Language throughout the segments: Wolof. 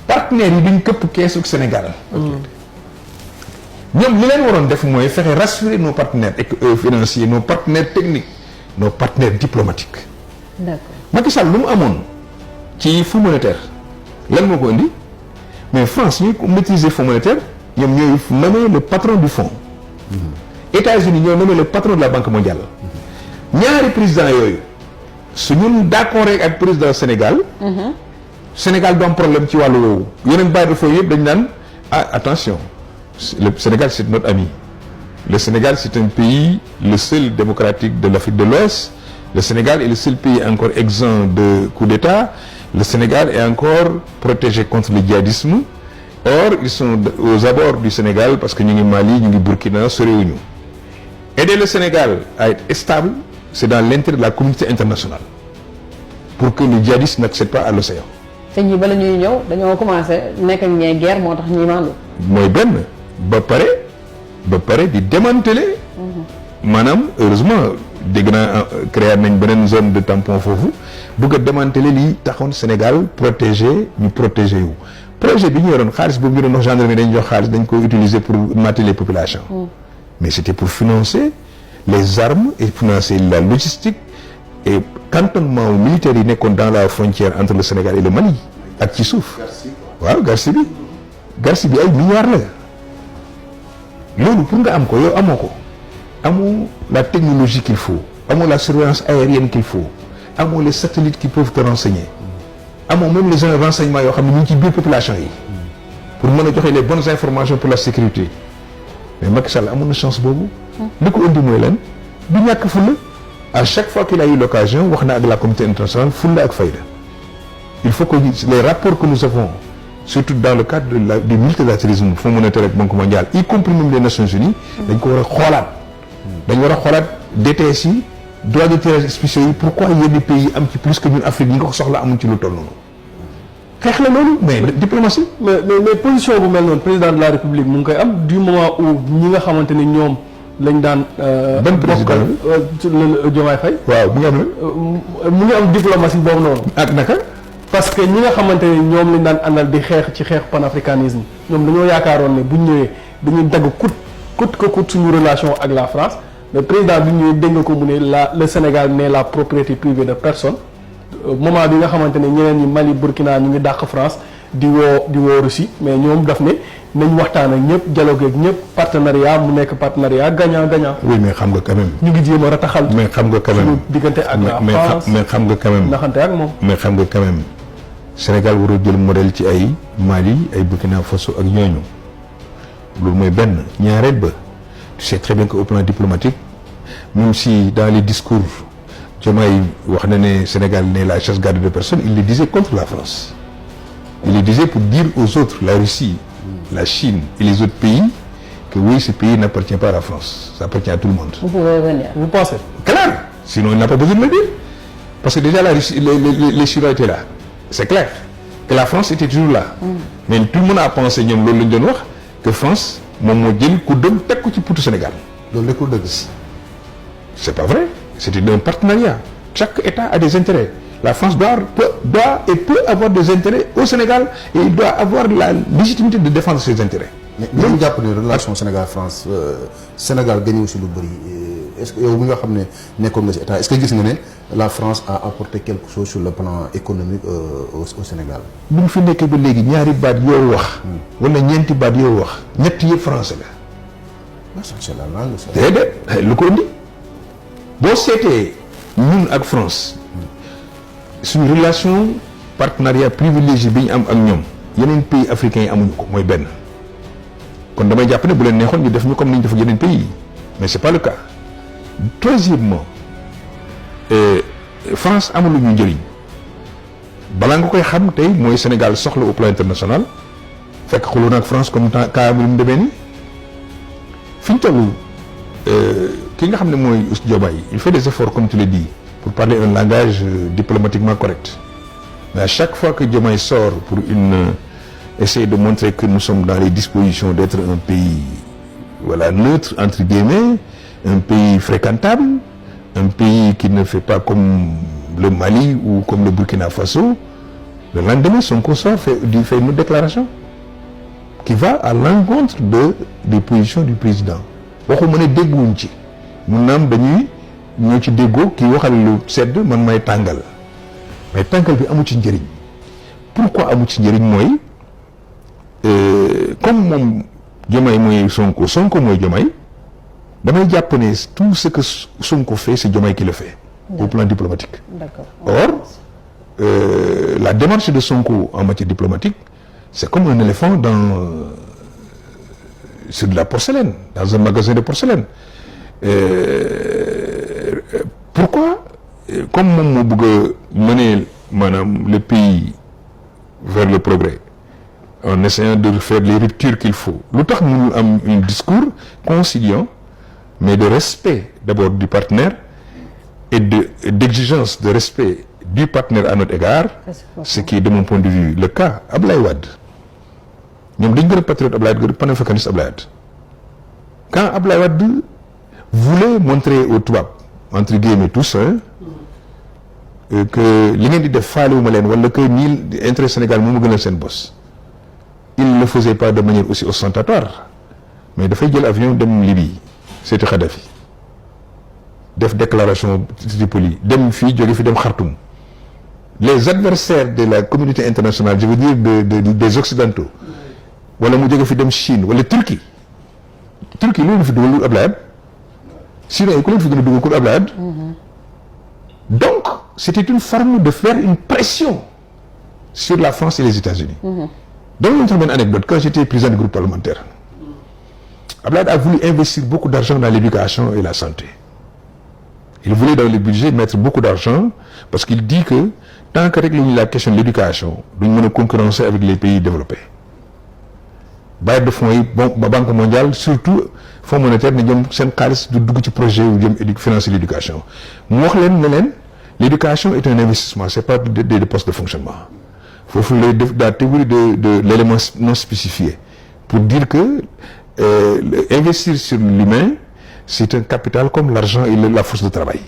partenaires yi duñ këpp keesu Sénégal. ñoom li leen waroon def mooy fexe rassurer nos partenaires financiers nos partenaires techniques nos partenaires diplomatiques. d'accord Macky Sall lu mu amoon ci fonds monétaire lan moo ko indi mais France ñuy maîtriser fonds monétaire ñoom ñooy nommer le patron du fonds. États-Unis ñoo nommé le patron de la Banque mondiale. ñaari président yooyu su ñun d'accord ak président Sénégal. Sénégal du am problème ci wàllu woowu yeneen bàyyi foofu yëpp dañu naan ah attention le Sénégal c'est notre ami. Le Sénégal c'est un pays le seul démocratique de l'Afrique de l'Ouest. Le Sénégal est le seul pays encore exempt de coup d'État. Le Sénégal est encore protégé contre le djihadisme. Or ils sont aux abords du Sénégal parce que ñu ngi Mali ñu ngi Burkina sorewuñu. Aider le Sénégal à être stable, c'est dans l'intérêt de la communauté internationale pour que le djihadisme n'accède pas à l'océan. te ñi bala ñuy ñëw dañoo commencé nekk ak ñee guerre moo tax ñuy mandu. mooy benn ba pare di démanteler. maanaam heureusement dégg naa créer nañ beneen zone de tampon foofu bëgg a démanteler lii taxoon Sénégal protéger wu. projet bi ñu yoroon xaalis boobu ñu doon wax gendarmerie dañ jox xaalis dañ ko utiliser pour mater les populations. mais c'était pour financer les armes et financer la logistique et cantonnement militaire yi nekkoon dans la frontière entre le Sénégal et le Mali ak ci suuf. waaw Garci bi ay milliards la loolu pour nga am ko yow amoo ko amoo la technologie qu'il faut amoo la surveillance aérienne qu'il faut amoo les satellites qui peuvent te renseigner amoo même les renseignements yoo xam ne ñu ngi ci biir population yi pour mën a joxe les bonnes informations pour la sécurité mais Macky Sall amoon na chance boobu. li ko indi mooy lan du ñàkk fulla à chaque fois qu'il a eu l'occasion wax na ak la communauté internationale fulla ak fayda il faut que les rapports que nous avons surtout dans le cadre du multilatéralisme Fonds monétaire ak Banque mondiale y compris même les Nations Unies dañ ko war a xoolaat dañ war a xoolaat DTS yi droits de tirage spéciaux yi pourquoi yenn pays am ci plus que ñun Afrique ñi nga ko soxla amuñ ci lu toll noonu xeex la loolu mais diplomatie. mais position bu mel noonu président de la République mu ngi koy am du moment où ñi nga xamante ni ñoom lañ daan. ban président la Diomaye Faye. waaw mu ngi am diplomatie boobu noonu. ak naka. parce que ñi nga xamante ni ñoom lañ daan àndal di xeex ci xeex panafricanisme ñoom dañoo yaakaaroon ne buñ ñëwee dañuy dagg coûte suñu relation ak la France mais président bi ñëwee dégg nga ko mu ne le Sénégal n'est la propriété privée de personne. moment bi nga xamante ne ñeneen ñi Mali Burkina ñu ngi dàq France di woo Russie mais ñoom daf ne nañ waxtaan ak ñëpp dialogue ak ñëpp partenariat mu nekk partenariat gagnant-gagnant. oui mais xam nga quand même. ñu ngi jéem a rataxal. mais xam nga quand même suñu diggante ak la France mais xam nga quand même. naxante ak moom. mais xam nga quand même Sénégal warul jël modèle ci ay Mali ay Burkina Faso ak ñooñu loolu mooy benn ñaareel ba tu sais très bien que au plan diplomatique même si dans les discours. Diomaye wax na ne Sénégal n'est la chasse gardée de personne il le disait contre la France il le disait pour dire aux autres la Russie la Chine et les autres pays que oui ce pays n'appartient pas à la France ça appartient à tout le monde. Vous pouvez venir. Vous pensez? Clair sinon il n'a pas besoin de le dire parce que déjà la Russie les Chinois étaient là c'est clair que la France était toujours là. mais tout le monde a pensé ñoom loolu lañ doon wax que France moom moo jël kuddam teg ko ci putu Sénégal. loolu nekkul dëgg. c'est pas vrai. C'était un partenariat. Chaque État a des intérêts. La France doit et peut avoir des intérêts au Sénégal et il doit avoir la légitimité de défendre ses intérêts. mais ñu jàpp ne relation Sénégal-France Sénégal gagné aussi lu bëri est-ce que yow mi nga xam ne nekkoon nga ci État est-ce que gis nga ne la France a apporté quelque chose sur le plan économique au Sénégal. bu ñu fi nekkee ba léegi ñaari baat yoo wax. wala ñeenti baat yoo wax. ñett yëpp français la. c'est la langue. déedéet lu ko indi. boo seetee ñun ak France suñu relation partenariat privilégié bi ñu am ak ñoom yeneen pays africains yi amuñu ko mooy benn kon damay jàpp ne bu leen neexoon ñu def ñu comme ni ñu def ak yeneen pays yi mais c'est pas le cas. Troisièmement France amuluñu njëriñ balaa nga koy xam tey mooy Sénégal soxla au plan international fekk xuloo na ak France comme temps cas bi mu demee nii fi ñu toll. ki nga xam ne mooy Diomaye il fait des efforts comme tu le dis pour parler un langage diplomatiquement correct mais à chaque fois que Diomaye sort pour essayer de montrer que nous sommes dans les dispositions d'être un pays voilà neutre entre guillemets un pays fréquentable un pays qui ne fait pas comme le Mali ou comme le Burkina Faso Le lendemain, Sonko sort, fait une déclaration qui va à l'encontre des positions du président. waxuma ne dégguwuñ ci mun naam dañuy ñoo ci déggoo kii waxal lu sedd man may tàngal mais tàngal bi amu ci njëriñ. Pourquoi amu ci njëriñ mooy comme moom Diomaye mooy Sonko Sonko mooy Diomaye damay jàpp ne tout ce que Sonko fait c'est Diomaye qui le fait. Au plan diplomatique. D'accord. Or la démarche de Sonko en matière diplomatique c'est comme un éléphant sur de la porcelaine, dans un magasin de porcelaine. Pourquoi comme moom moo bëgg a mener maanaam le pays vers le progrès en essayant de faire les ruptures qu'il faut lu tax mënul am un discours conciliant mais de respect d'abord du partenaire et d'exigence de respect du partenaire à notre égard, ce qui est de mon point de vue le cas Ablaye Wade. ñoom dañu gën a patriote Ablaye Wade gën a panafricaniste Ablaye Wade. Quand Ablaye Wade voulait montrer aux tubaab entre guillemets tous que li ngeen di def faalewuma leen wala que nii intérêt Sénégal moo ma gënal seen bos, il ne le faisait pas de manière aussi ostentatoire mais dafay jël avion dem Libye seeti Kadhafi def déclaration Tripoli dem fii jóge fi dem Khartoum. Les adversaires de la communauté internationale, je veux dire des occidentaux wala mu jóge fi dem Chine wala Turquie loolu fi dugal Ablaye Wade sinon ku leen fi gën a dugal ko Ablaye Wade. Donc c'était une forme de faire une pression sur la France et les États-Unis. Donc ñu tax benn anecdote quand j'étais président du groupe parlementaire Ablaye Wade a voulu investir beaucoup d'argent dans l'éducation et la santé. Il voulait dans le budget mettre beaucoup d'argent parce qu'il dit que tant que régler la question de l'éducation duñ mën a concurrencer avec les pays développés. Bailleurs de fonds yi bon Banque mondiale surtout Fonds monétaire ne ñoom seen xaalis du dugg ci projet yu jëm financer l'éducation mu wax leen ne leen l'éducation est un investissement c'est pas des postes de fonctionnement. Foofu lay def la théorie de l'élément non spécifié pour dire que investir sur l'humain c'est un capital comme l'argent et la force de travail.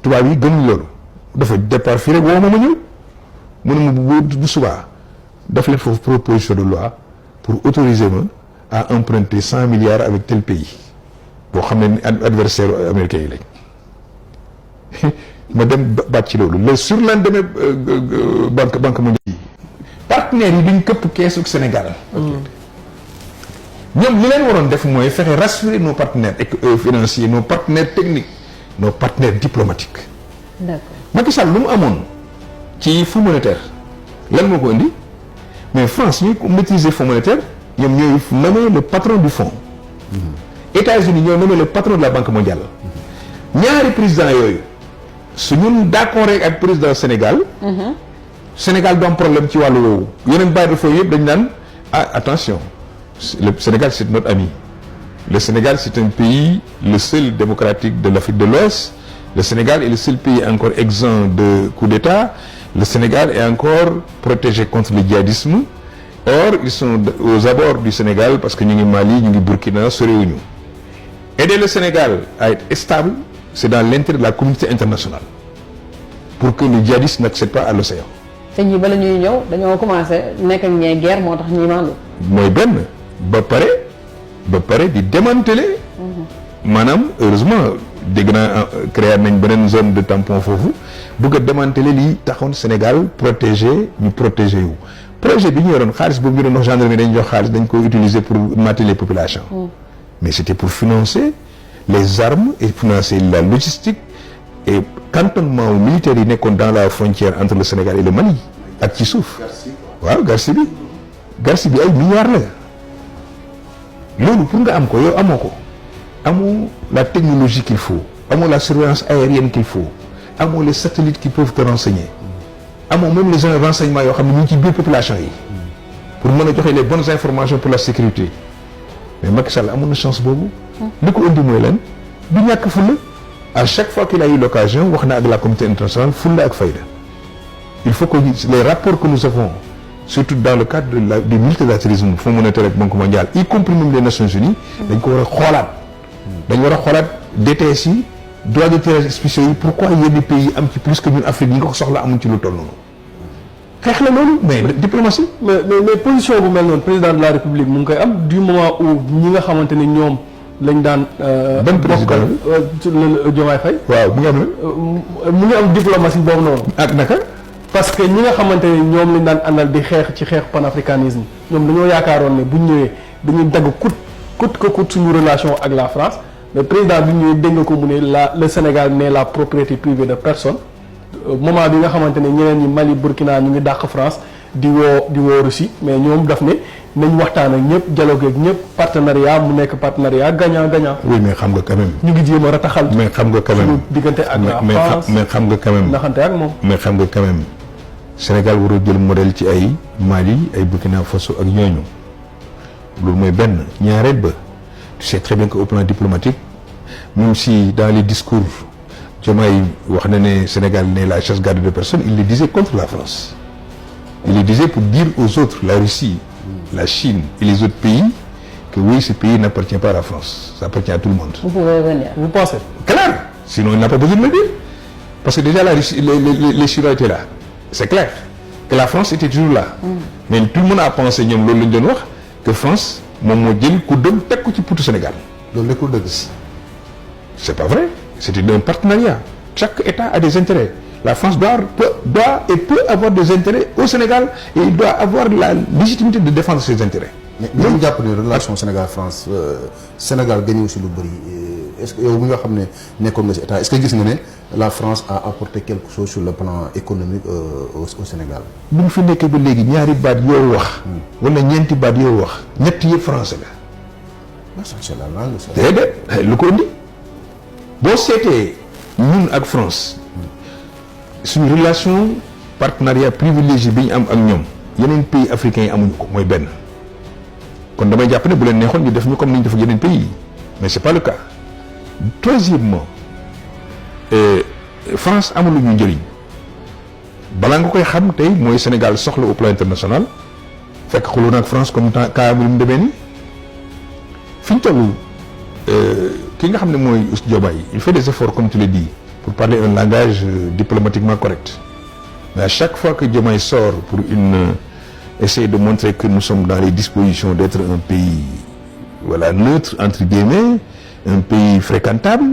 tubaab yi gënuñ loolu dafa départ fii rek woo ma ñëw mu ne ma bu subaa daf leen foofu proposition de loi pour autoriser ma à emprunter 100 milliards avec tel pays boo xam ne adversaire américain yi lañ ma dem baat ci loolu le surlendemain banque mondiale partenaires yi duñ këpp keesu Sénégal. ñoom li leen waroon def mooy fexe rassurer nos partenaires financiers nos partenaires techniques nos partenaires diplomatiques. D'accord. Macky Sall lu mu amoon ci fonds monétaire lan moo ko indi mais France ñuy maîtriser fonds monétaire ñoom ñooy nommer le patron du fonds. États-Unis ñoo nommé le patron de la Banque mondiale. ñaari président yooyu su ñun d'accord rek ak président Sénégal. Sénégal du am problème ci wàllu woowu yeneen bàyyi de fonds yëpp dañu naan attention. Le Sénégal c'est notre ami. Le Sénégal c'est un pays le seul démocratique de l'Afrique de l'Ouest. Le Sénégal est le seul pays encore exempt de coup d'État. Le Sénégal est encore protégé contre le djihadisme. Or ils sont aux abords du Sénégal parce que ñu ngi Mali ñu ngi Burkina sorewuñu. Aider le Sénégal à être stable c'est dans l'intérêt de la communauté internationale pour que le djihadisme n'accède pas à l'océan. te ñi bala ñuy ñëw dañoo commencé nekk ak ñee guerre moo tax ñuy mandu. mooy benn ba pare di démanteler. maanaam heureusement dégg naa créer nañ beneen zone de tampon foofu bëgg a démanteler lii taxoon Sénégal protéger wu projet bi ñu yoroon xaalis boobu ñu doon wax gendarmerie dañ jox xaalis dañ ko utiliser pour mater les populations. Mais c'était pour financer les armes et financer la logistique et cantonnement militaire yi nekkoon dans la frontière entre le Sénégal et le Mali ak ci suuf. waaw Garci bi ay milliards la loolu pour nga am ko yow amoo la technologie qu'il faut amoo la surveillance aérienne qu'il faut amoo les satellites qui peuvent te renseigner amoo même les renseignements yoo xam ne ñu ngi ci biir population yi pour mën a joxe les bonnes informations pour la sécurité mais Macky Sall amoon na chance boobu. li ko indi mooy lan du ñàkk fulla à chaque fois qu'il a eu l'occasion wax na ak la communauté internationale fulla ak fayda il faut que les rapports que nous avons surtout dans le cadre du multilatéralisme Fonds monétaire ak Banque mondiale y compris même les Nations Unies dañ ko war a xoolaat dañ war a xoolaat DTS yi droits de tirage spéciaux yi pourquoi yenn pays am ci plus que ñun Afrique ñi nga ko soxla amuñ ci lu toll noonu xeex la loolu. mais diplomatie. mais position bu mel noonu président de la république mu ngi koy am du moment où ñi nga xamante ne ñoom lañ daan. ban président bokkal Diomaye Faye. waaw mu ngi am mu ngi am diplomatie boobu noonu. ak naka. parce que ñi nga xamante ne ñoom lañ daan àndal di xeex ci xeex panafricanisme ñoom dañoo yaakaaroon ne buñ ñëwee dañuy dagg coûte suñu relation ak la France mais président bi ñëwee dégg nga ko mu ne le Sénégal n'est la propriété privée de personne. Moment bi nga xamante ne ñeneen ñi Mali Burkina ñu ngi dàq France di woo Russie mais ñoom daf ne nañ waxtaan ak ñëpp dialogue ak ñëpp partenariat mu nekk partenariat gagnant-gagnant. oui mais xam nga quand même. ñu ngi jéem a rataxal. mais xam nga quand même suñu diggante ak la France mais xam nga quand même. naxante ak moom. mais xam nga quand même Sénégal war a jël modèle ci ay Mali ay Burkina Faso ak ñooñu loolu mooy benn ñaareel ba tu sais très bien que au plan diplomatique même si dans les discours. Diomaye wax na ne Sénégal n'est la chasse gardée de personne il le disait contre la France il le disait pour dire aux autres la Russie la Chine et les autres pays que oui ce pays n'appartient pas à la France ça appartient à tout le monde. Vous pouvez revenir. Vous pensez? Clair sinon il n'a pas besoin de le dire parce que déjà la Russie les Chinois étaient là c'est clair que la France était toujours là. mais tout le monde a pensé ñoom loolu lañ doon wax que France moom moo jël kuddam teg ko ci putu Sénégal. loolu nekkul dëgg. c'est pas vrai. C'était un partenariat. Chaque État a des intérêts. La France doit et peut avoir des intérêts au Sénégal et il doit avoir la légitimité de défendre ses intérêts. mais ñu jàpp ne relation Sénégal-France Sénégal gagné aussi lu bëri est-ce que yow mi nga xam ne nekkoon nga ci État est-ce que gis nga ne la France a apporté quelque chose sur le plan économique au Sénégal. bu mu fi nekkee ba léegi ñaari baat yoo wax. wala ñeenti baat yoo wax ñett yëpp français la. c'est la langue ça. déedéet lu ko indi. boo seetee ñun ak France suñu relation partenariat privilégié bi ñu am ak ñoom yeneen pays africains yi amuñu ko mooy benn kon damay jàpp ne bu leen neexoon ñu def ñu comme ni ñu def yeneen pays yi mais c'est pas le cas. Troisièmement France amul ñu njëriñ balaa nga koy xam tey mooy Sénégal soxla au plan international fekk xuloo na ak France comme temps cas bi mu demee nii fi ñu toll. ki nga xam ne mooy Diomaye il fait des efforts comme tu le dis pour parler un langage diplomatiquement correct mais à chaque fois que Diomaye sort pour essayer de montrer que nous sommes dans les dispositions d'être un pays voilà neutre entre guillemets un pays fréquentable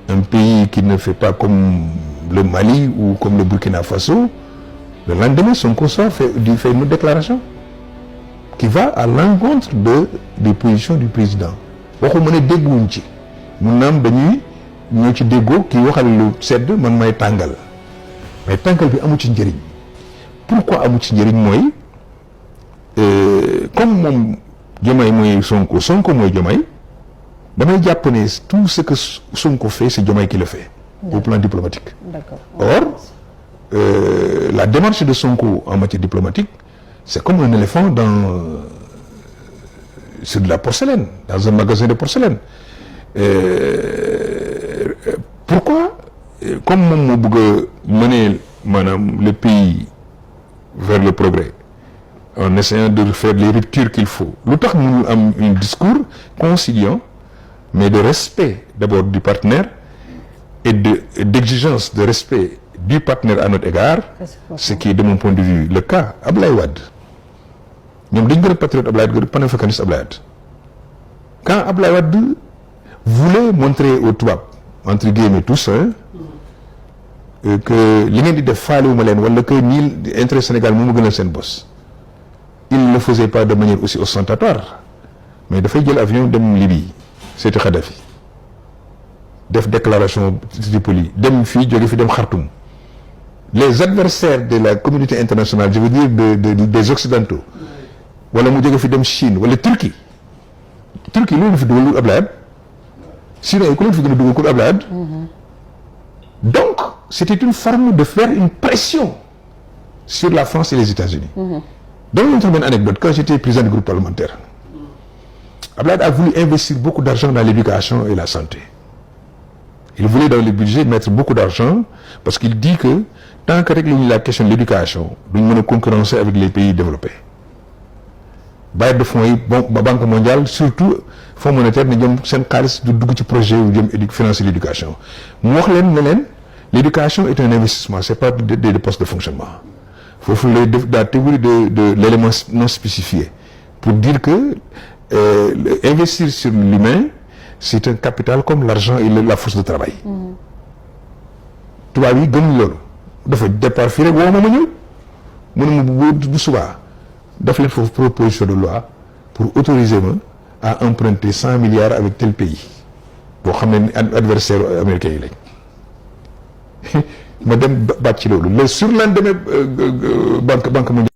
un pays qui ne fait pas comme le Mali ou comme le Burkina Faso le lendemain Sonko sort fait une déclaration qui va à l'encontre des positions du président waxuma ne dégguwuñ ci mun naam dañuy ñoo ci déggoo kii waxal lu sedd man may tàngal mais tàngal bi amu ci njëriñ pourquoi amu ci njëriñ mooy comme moom Diomaye mooy Sonko mooy Diomaye damay jàpp ne tout ce que Sonko fait c'est Diomaye qui le fait au plan diplomatique. D'accord. Or la démarche de Sonko en matière diplomatique c'est comme un éléphant sur de la porcelaine dans un magasin de porcelaine. Pourquoi comme moom moo bëgg a mener maanaam le pays vers le progrès en essayant de faire les ruptures qu'il faut lu tax mënul am un discours conciliant mais de respect d'abord du partenaire et d'exigence de respect du partenaire à notre égard ce qui est de mon point de vue le cas Ablaye Wade ñoom dañu gën a patriote Ablaye Wade gën a panafricaniste Ablaye Wade quand Ablaye Wade voulait montrer aux tubaab entre guillemets tous que li ngeen di def faalewuma leen wala que ñii intérêt Sénégal moo ma gënal seen bos il ne le faisait pas de manière aussi ostentatoire mais dafay jël avion dem Libye seeti Kadhafi def déclaration Tripoli dem fii jóge fi dem Khartoum les adversaires de la communauté internationale je veux dire des occidentaux wala mu jóge fi dem Chine wala Turquie loolu fi dugal Ablaye Wade sinon ku leen fi gën a dugal ko Ablaye Wade donc c'était une forme de faire une pression sur la France et les États-Unis donc ñu tax benn anecdote quand j'étais président du groupe parlementaire Ablaye Wade a voulu investir beaucoup d'argent dans l'éducation et la santé il voulait dans le budget mettre beaucoup d'argent parce qu'il dit que tant que régler la question de l'éducation duñ mën a concurrencer avec les pays développés bailleurs de fonds yi bon Banque mondiale surtout Fonds monétaire ne jëm seen xaalis du dugg ci projet yu jëm financer l'éducation mu wax leen ne leen l'éducation est un investissement c'est pas des postes de fonctionnement foofu lay def la théorie de l'élément non spécifié pour dire que investir sur l'humain c'est un capital comme l'argent et la force de travail. tubaab yi gënuñ loolu dafa départ fii rek woo ma ñëw mu ne ma bu subaa daf leen foofu proposition de loi pour autoriser ma à emprunter 100 milliards avec tel pays boo xam ne adversaire américain yi lañ ma dem baat ci loolu le surlendemain banque mondiale